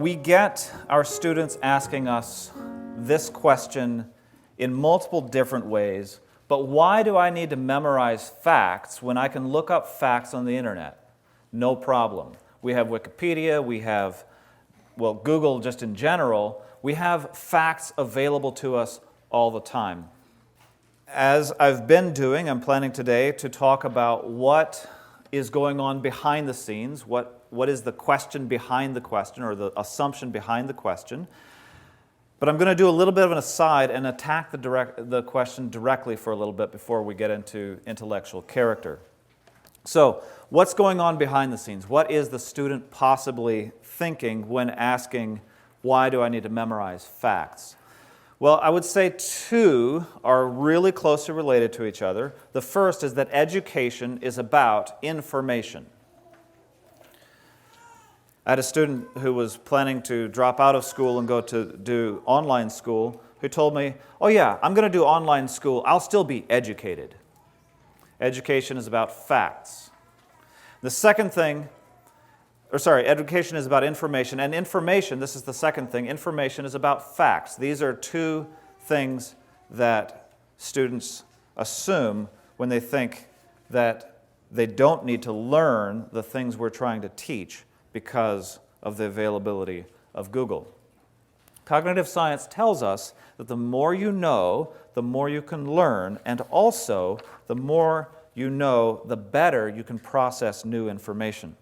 We get our students asking us this question in multiple different ways, but why do I need to memorize facts when I can look up facts on the internet? No problem. We have Wikipedia, we have, well, Google just in general. We have facts available to us all the time. As I've been doing, I'm planning today to talk about what is going on behind the scenes, what is the question behind the question, or the assumption behind the question. But I'm going to do a little bit of an aside and attack the question directly for a little bit before we get into intellectual character. So, what's going on behind the scenes? What is the student possibly thinking when asking, why do I need to memorize facts? Well, I would say two are really closely related to each other. The first is that education is about information. I had a student who was planning to drop out of school and go to do online school who told me, oh yeah, I'm going to do online school. I'll still be educated. Education is about facts. The second thing, education is about information. And information, this is the second thing, information is about facts. These are two things that students assume when they think that they don't need to learn the things we're trying to teach because of the availability of Google. Cognitive science tells us that the more you know, the more you can learn, and also the more you know, the better you can process new information.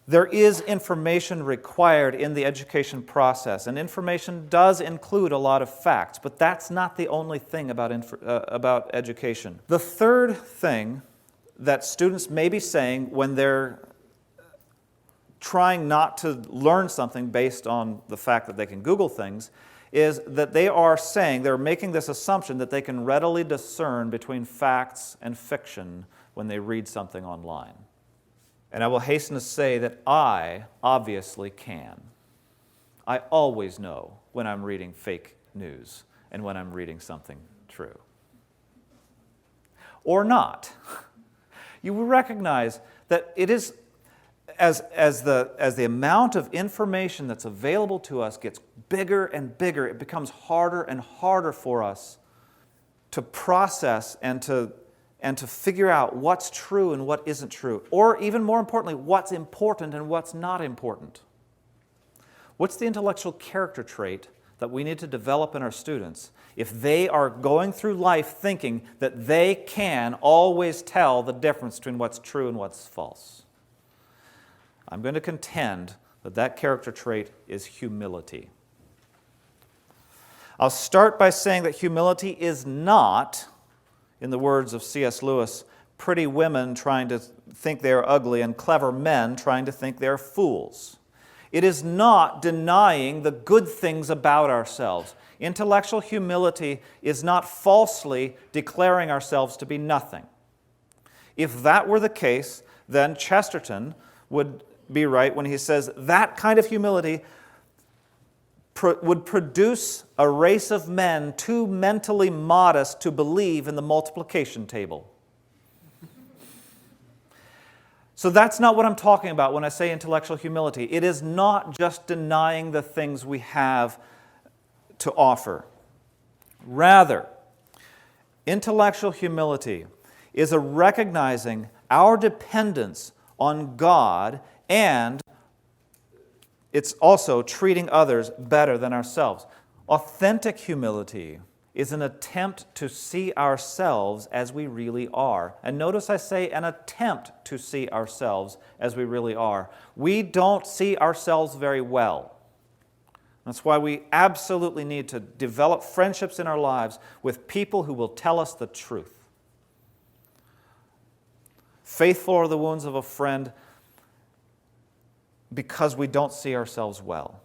There is information required in the education process, and information does include a lot of facts, but that's not the only thing about education. The third thing that students may be saying when they're trying not to learn something based on the fact that they can Google things is that they're making this assumption that they can readily discern between facts and fiction when they read something online. And I will hasten to say that I obviously can. I always know when I'm reading fake news and when I'm reading something true. Or not. You will recognize that it is, as the amount of information that's available to us gets bigger and bigger, it becomes harder and harder for us to process and to figure out what's true and what isn't true, or even more importantly, what's important and what's not important. What's the intellectual character trait that we need to develop in our students if they are going through life thinking that they can always tell the difference between what's true and what's false? I'm going to contend that that character trait is humility. I'll start by saying that humility is not, in the words of C.S. Lewis, pretty women trying to think they are ugly and clever men trying to think they're fools. It is not denying the good things about ourselves. Intellectual humility is not falsely declaring ourselves to be nothing. If that were the case, then Chesterton would be right when he says that kind of humility would produce a race of men too mentally modest to believe in the multiplication table. So that's not what I'm talking about when I say intellectual humility. It is not just denying the things we have to offer. Rather, intellectual humility is a recognizing our dependence on God, and it's also treating others better than ourselves. Authentic humility is an attempt to see ourselves as we really are. And notice I say an attempt to see ourselves as we really are. We don't see ourselves very well. That's why we absolutely need to develop friendships in our lives with people who will tell us the truth. Faithful are the wounds of a friend because we don't see ourselves well.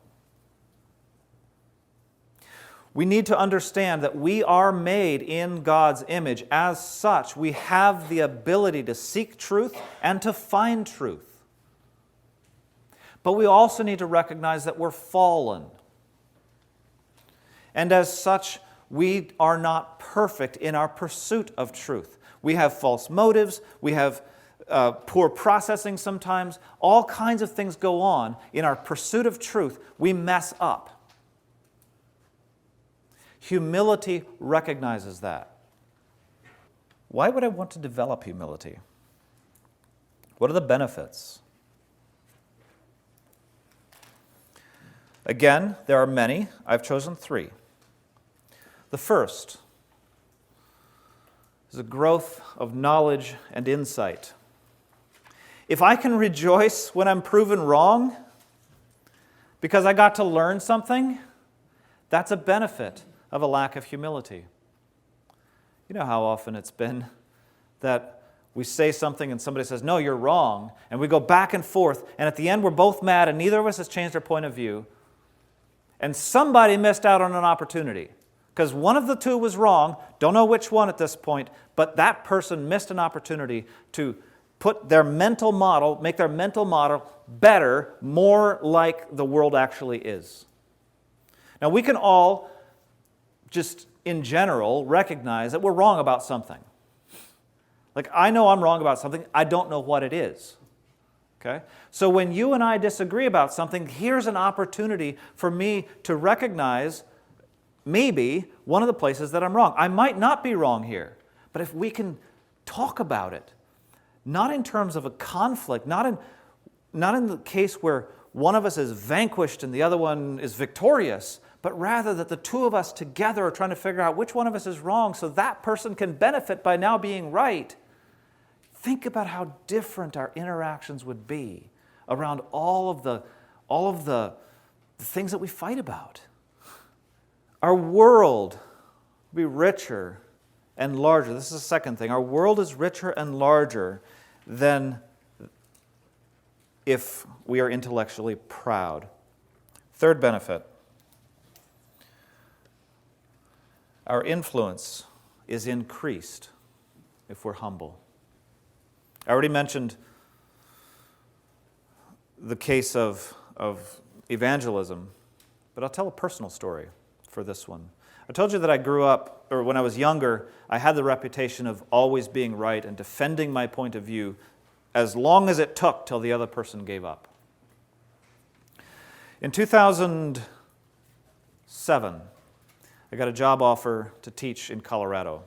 We need to understand that we are made in God's image. As such, we have the ability to seek truth and to find truth. But we also need to recognize that we're fallen. And as such, we are not perfect in our pursuit of truth. We have false motives, we have poor processing sometimes. All kinds of things go on. In our pursuit of truth, we mess up. Humility recognizes that. Why would I want to develop humility? What are the benefits? Again, there are many. I've chosen 3. The first is a growth of knowledge and insight. If I can rejoice when I'm proven wrong because I got to learn something, that's a benefit of a lack of humility. You know how often it's been that we say something and somebody says, no, you're wrong, and we go back and forth, and at the end we're both mad and neither of us has changed our point of view, and somebody missed out on an opportunity. Because one of the two was wrong, don't know which one at this point, but that person missed an opportunity to put their mental model, make their mental model better, more like the world actually is. Now we can all just in general recognize that we're wrong about something. Like I know I'm wrong about something, I don't know what it is. Okay? So when you and I disagree about something, here's an opportunity for me to recognize maybe one of the places that I'm wrong. I might not be wrong here, but if we can talk about it, not in terms of a conflict, not in the case where one of us is vanquished and the other one is victorious, but rather that the two of us together are trying to figure out which one of us is wrong so that person can benefit by now being right. Think about how different our interactions would be around all of the things that we fight about. Our world will be richer and larger. This is the second thing. Our world is richer and larger than if we are intellectually proud. Third benefit. Our influence is increased if we're humble. I already mentioned the case of evangelism, but I'll tell a personal story for this one. I told you that I grew up, or when I was younger, I had the reputation of always being right and defending my point of view as long as it took till the other person gave up. In 2007, I got a job offer to teach in Colorado.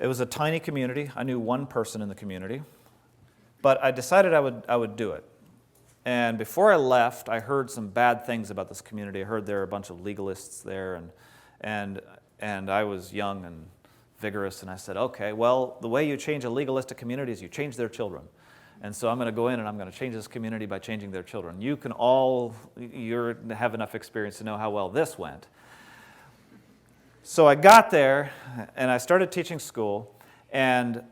It was a tiny community. I knew one person in the community, but I decided I would do it. And before I left, I heard some bad things about this community. I heard there were a bunch of legalists there, and I was young and vigorous, and I said, okay, well, the way you change a legalistic community is you change their children. And so I'm going to go in and I'm going to change this community by changing their children. You have enough experience to know how well this went. So I got there, and I started teaching school, and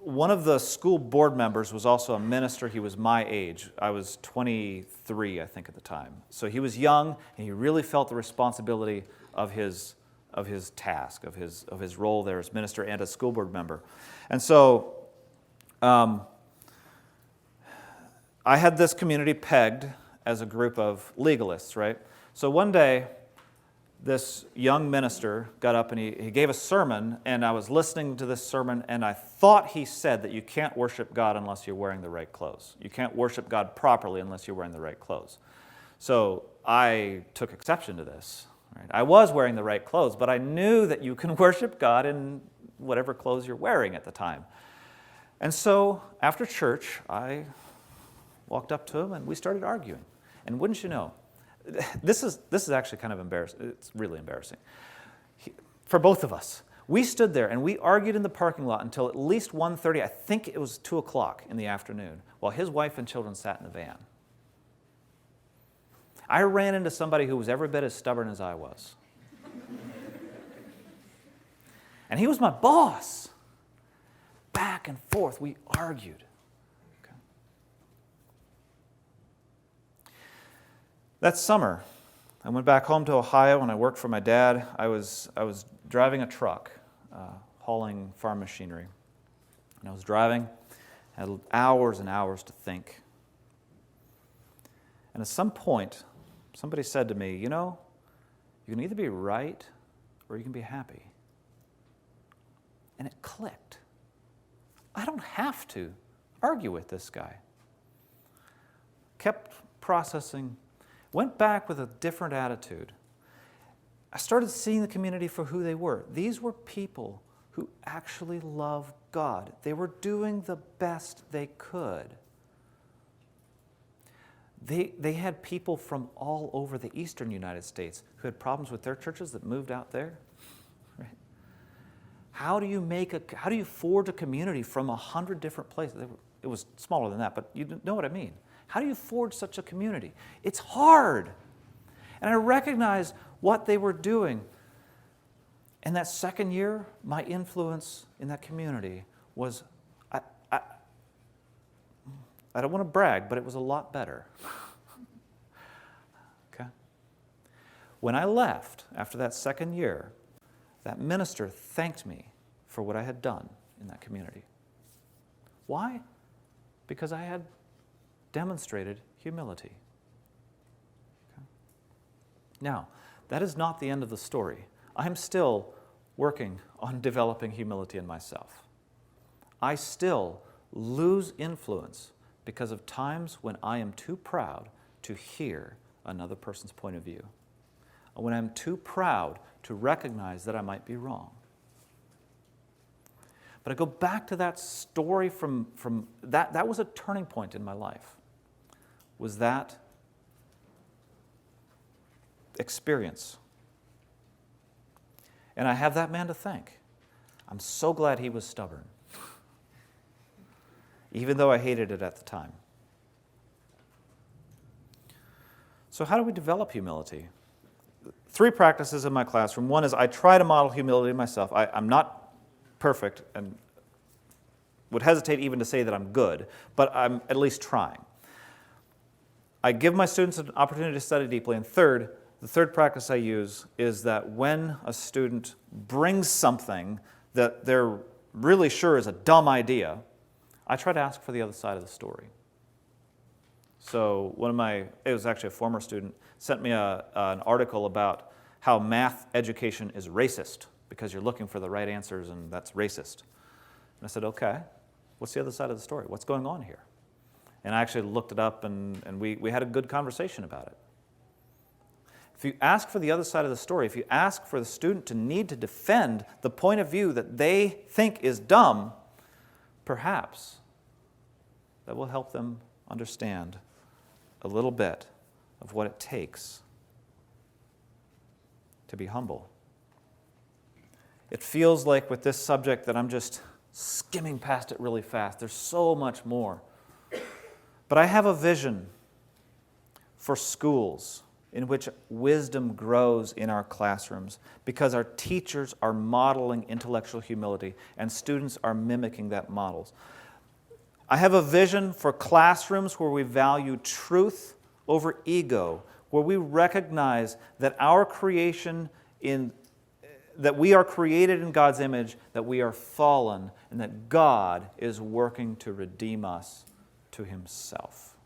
one of the school board members was also a minister. He was my age. I was 23, I think, at the time. So he was young, and he really felt the responsibility of his task, of his role there as minister and as school board member. And so I had this community pegged as a group of legalists, right? So one day, this young minister got up and he gave a sermon, and I was listening to this sermon, and I thought he said that you can't worship God unless you're wearing the right clothes. You can't worship God properly unless you're wearing the right clothes. So I took exception to this. Right? I was wearing the right clothes, but I knew that you can worship God in whatever clothes you're wearing at the time. And so after church, I walked up to him and we started arguing. And wouldn't you know, this is actually kind of embarrassing. It's really embarrassing. For both of us. We stood there and we argued in the parking lot until at least 1:30, I think it was 2 o'clock in the afternoon, while his wife and children sat in the van. I ran into somebody who was every bit as stubborn as I was. And he was my boss. Back and forth, we argued. Okay. That summer, I went back home to Ohio and I worked for my dad. I was driving a truck, hauling farm machinery. And I was driving, I had hours and hours to think. And at some point, somebody said to me, you know, you can either be right or you can be happy. And it clicked. I don't have to argue with this guy. Kept processing, went back with a different attitude. I started seeing the community for who they were. These were people who actually loved God. They were doing the best they could. They had people from all over the eastern United States who had problems with their churches that moved out there. Right? How do you forge a community from 100 different places? It was smaller than that, but you know what I mean. How do you forge such a community? It's hard. And I recognized what they were doing. And that second year, my influence in that community was, I don't want to brag, but it was a lot better. Okay? When I left after that second year, that minister thanked me for what I had done in that community. Why? Because I had demonstrated humility. Okay? Now, that is not the end of the story. I'm still working on developing humility in myself. I still lose influence because of times when I am too proud to hear another person's point of view. When I'm too proud to recognize that I might be wrong. But I go back to that story from that was a turning point in my life. Was that experience. And I have that man to thank. I'm so glad he was stubborn. Even though I hated it at the time. So how do we develop humility? 3 practices in my classroom. One is I try to model humility myself. I'm not perfect and would hesitate even to say that I'm good, but I'm at least trying. I give my students an opportunity to study deeply. And the third practice I use is that when a student brings something that they're really sure is a dumb idea, I try to ask for the other side of the story. So it was actually a former student, sent me an article about how math education is racist because you're looking for the right answers and that's racist. And I said, okay, what's the other side of the story? What's going on here? And I actually looked it up and we had a good conversation about it. If you ask for the other side of the story, if you ask for the student to need to defend the point of view that they think is dumb, perhaps that will help them understand a little bit of what it takes to be humble. It feels like with this subject that I'm just skimming past it really fast. There's so much more. But I have a vision for schools in which wisdom grows in our classrooms because our teachers are modeling intellectual humility and students are mimicking that models. I have a vision for classrooms where we value truth over ego, where we recognize that that we are created in God's image, that we are fallen, and that God is working to redeem us to Himself.